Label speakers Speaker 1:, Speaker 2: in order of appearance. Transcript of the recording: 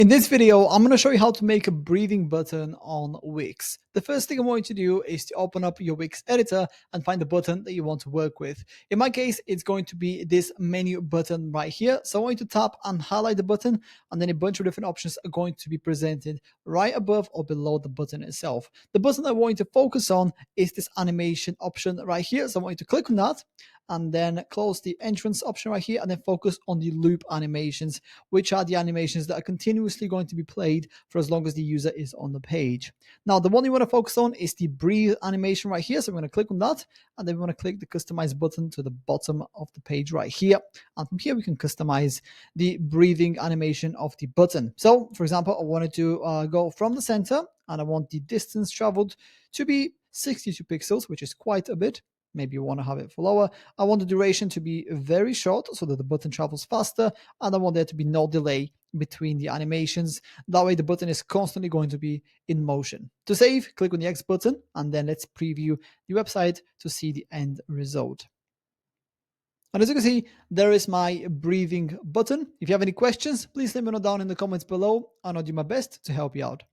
Speaker 1: In this video, I'm going to show you how to make a breathing button on Wix. The first thing I'm going to do is to open up your Wix editor and find the button that you want to work with. In my case, it's going to be this menu button right here. So I'm going to tap and highlight the button, and then a bunch of different options are going to be presented right above or below the button itself. The button I'm going to focus on is this animation option right here. So I'm going to click on that and then close the entrance option right here and then focus on the loop animations, which are the animations that are continuously going to be played for as long as the user is on the page. Now, the one you want to focus on is the breathe animation right here. So I'm going to click on that, and then we want to click the customize button to the bottom of the page right here. And from here, we can customize the breathing animation of the button. So, for example, I wanted to go from the center, and I want the distance traveled to be 62 pixels, which is quite a bit. Maybe you want to have it for lower. I want the duration to be very short so that the button travels faster, and I want there to be no delay between the animations. That way the button is constantly going to be in motion. To save, click on the X button, and then let's preview the website to see the end result. And as you can see, there is my breathing button. If you have any questions, please let me know down in the comments below, and I'll do my best to help you out.